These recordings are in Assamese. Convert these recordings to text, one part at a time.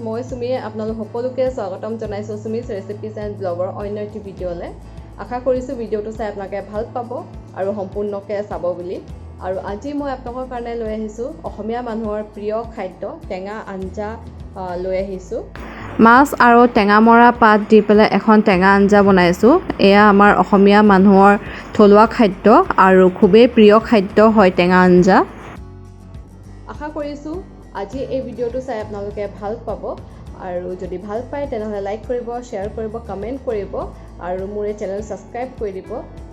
মই সুমিয়ে আপোনালোক সকলোকে স্বাগতম জনাইছো সুমিছ ৰেচিপিজ এণ্ড ব্লগৰ অন্য এটি ভিডিঅ'লৈ আশা কৰিছো ভিডিঅ'টো চাই আপোনালোকে ভাল পাব আৰু সম্পূৰ্ণকৈ চাব বুলি আৰু আজি মই আপোনালোকৰ কাৰণে লৈ আহিছো অসমীয়া মানুহৰ প্ৰিয় খাদ্য টেঙা আঞ্জা লৈ আহিছো মাছ আৰু টেঙা মৰা পাত দি পেলাই এখন টেঙা আঞ্জা বনাইছো এয়া আমাৰ অসমীয়া মানুহৰ থলুৱা খাদ্য আৰু খুবেই প্ৰিয় খাদ্য হয় টেঙা আঞ্জা আশা কৰিছো আজি এই ভিডিঅ'টো চাই আপোনালোকে ভাল পাব আৰু যদি ভাল পায় তেনেহলে লাইক কৰিব শেয়াৰ কৰিব কমেন্ট কৰিব আৰু মোৰ এই চেনেল সাবস্ক্ৰাইব কৰি দিব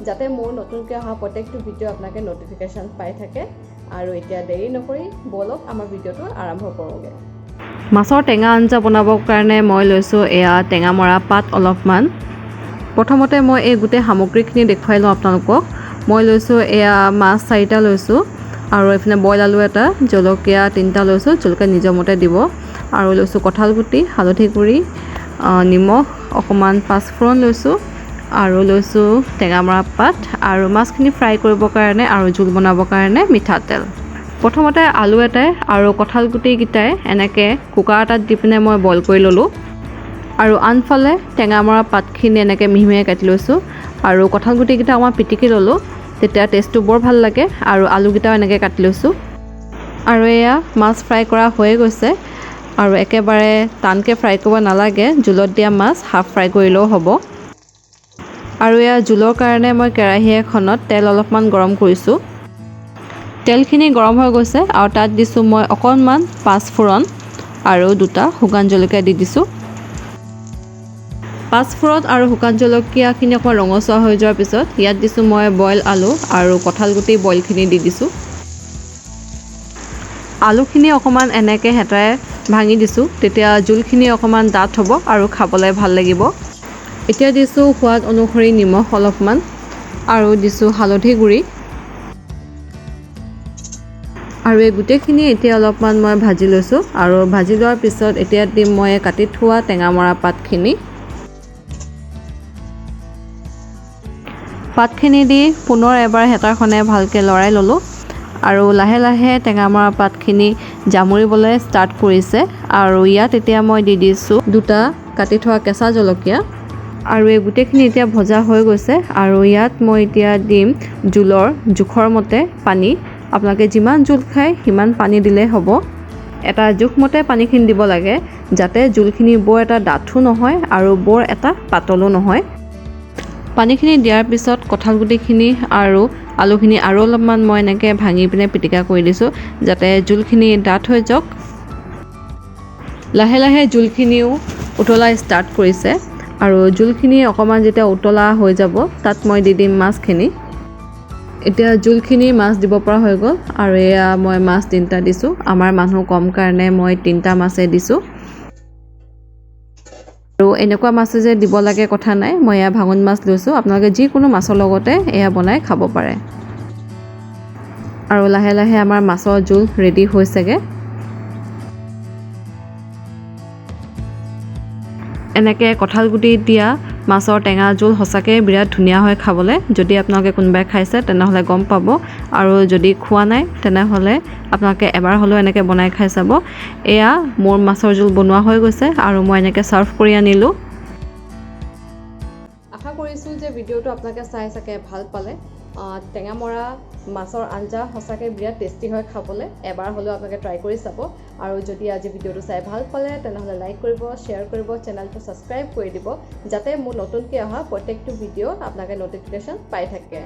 যাতে মোৰ নতুনকৈ অহা প্ৰত্যেকটো ভিডিঅ' আপোনালোকে নটিফিকেশন পাই থাকে আৰু এতিয়া দেৰি নকৰি বলক আমাৰ ভিডিঅ'টো আৰম্ভ কৰোঁগে মাছৰ টেঙা আঞ্জা বনাবৰ কাৰণে মই লৈছো এয়া টেঙা মৰা পাত অলপমান প্ৰথমতে মই এই গোটেই সামগ্ৰীখিনি দেখুৱাই লওঁ আপোনালোকক মই লৈছো এয়া মাছ 4টা লৈছো আৰু এফনে বইল আলু এটা জলকীয়া 3টা লৈছো জলকীয়া নিজৰ মতে দিব আৰু লৈছো কঁঠাল গুটি হালধি গুড়ি নিমখ অকমান পাঁচফোৰণ লৈছো আৰু লৈছো টেঙা মৰা পাত আৰু মাছখিনি ফ্ৰাই কৰিবৰ কাৰণে আৰু জোল বনাবৰ কাৰণে মিঠাতেল প্ৰথমতে আলু এটাই আৰু কঁঠাল গুটি গিটাই এনেকে কুকাৰ এটাত দি পিনে মই বইল কৰি ললো আৰু আনফালে টেঙা মৰা পাতখিনি এনেকে মিহিমিহি কাটি লৈছো আৰু কঁঠাল গুটি গিটা অকমান পিটিকি ললো তেতিয়া টেষ্টটো বৰ ভাল লাগে আৰু আলু গিটাও এনেকে কাটি লৈছো আৰু এয়া মাছ ফ্ৰাই কৰা হৈ গৈছে আৰু একেবাৰে টানকে ফ্ৰাই কৰিব নালাগে জুলত দিয়া মাছ হাফ ফ্ৰাই কৰিলেও হ'ব আৰু এয়া জুলৰ কাৰণে মই কেৰাহী এখনত তেল অলপমান গৰম কৰিছো তেলখিনি গৰম হৈ গৈছে আৰু তাত দিছো মই অকনমান পাঁচফোৰণ আৰু 2টা শুকান জলকীয়া দি দিছো পাঁচফোৰণ আৰু শুকান জলকীয়াখিনি অকমান ৰঙচুৱা হৈ যোৱাৰ পিছত ইয়াত দিছো মই বইল আলু আৰু কঁঠাল গুটি বইলখিনি দি দিছো আলুখিনি অকমান এনেকে হেতাৰে ভাঙি দিছো তেতিয়া জুলখিনি অকমান ডাঠ হ'ব আৰু খাবলৈ ভাল লাগিব এতিয়া দিছো সোৱাদ অনুসৰি নিমখ অলপমান আৰু দিছো হালধি গুড়ি আৰু এই গুটেখিনি এতিয়া অলপমান মই ভাজি লৈছো আৰু ভাজি লোৱাৰ পিছত এতিয়া দিম মই কাটি থোৱা টেঙা মৰা পাতখিনি পাতখিনি দি পুনৰ এবাৰ হেতাৰখনে ভালকে লৰাই ললো আৰু লাহে লাহে টেঙা মৰা পাতখিনি জামুৰিবলৈ ষ্টাৰ্ট কৰিছে আৰু ইয়াত এতিয়া মই দি দিছো 2টা কাটি থোৱা কেঁচা জলকীয়া আৰু এই গুটেখিনি এতিয়া ভজা হৈ গৈছে আৰু ইয়াত মই এতিয়া দিম জুলৰ জোখৰ মতে পানী আপোনালোকে যিমান জুল খায় সিমান পানী দিলে হ'ব এটা জোখমতে পানীখিনি দিব লাগে যাতে জুলখিনি বৰ এটা ডাঠো নহয় আৰু বৰ এটা পাতলো নহয় পানীখিনি দিয়াৰ পিছত কঁঠাল গুটিখিনি আৰু আলুখিনি আৰু অলপমান মই এনেকে ভাঙি পিনে পিটিকা কৰি দিছো যাতে জুলখিনি ডাঠ হৈ যাওক লাহে লাহে জুলখিনিও উতলা ষ্টাৰ্ট কৰিছে আৰু জুলখিনি অকমান যেতিয়া উতলা হৈ যাব তাত মই দি দিম মাছখিনি এতিয়া জুলখিনি মাছ দিব পৰা হৈ গ'ল আৰু এয়া মই মাছ 3টা দিছো আমাৰ মানুহ কম কাৰণে মই 3টা মাছে দিছো আৰু এনেকুৱা মাছ যে দিব লাগে কথা নাই মই এয়া ভাঙন মাছ লৈছো আপোনালোকে যিকোনো মাছৰ লগতে এয়া বনাই খাব পাৰে আৰু লাহে লাহে আমাৰ মাছৰ জুল ৰেডি হৈছেগে এনেকে কঁঠাল গুটি দিয়া মাছৰ টেঙা জোল সঁচাকে বিৰাট ধুনীয়া হয় খাবলৈ যদি আপোনালোকে কোনোবাই খাইছে তেনেহলে গম পাব আৰু যদি খোৱা নাই তেনেহলে আপোনালোকে এবাৰ হলেও এনেকে বনাই খাই চাব এয়া মোৰ মাছৰ জোল বনোৱা হৈ গৈছে আৰু মই এনেকে সাৰ্ভ কৰি আনিলো আশা কৰিছো যে ভিডিঅ'টো আপোনালোকে চাই চাকে ভাল পালে টেঙা মৰা মাছৰ আঞ্জা সঁচাকে বিৰাট টেষ্টি হয় খাবলৈ এবাৰ হলেও আপোনালোকে ট্ৰাই কৰি চাব আৰু যদি আজি ভিডিঅ'টো চাই ভাল পালে তেনেহলে লাইক কৰিব শেয়াৰ কৰিব চেনেলটো সাবস্ক্ৰাইব কৰি দিব যাতে মোৰ নতুনকৈ অহা প্ৰত্যেকটো ভিডিঅ' আপোনালোকে নটিফিকেশন পাই থাকে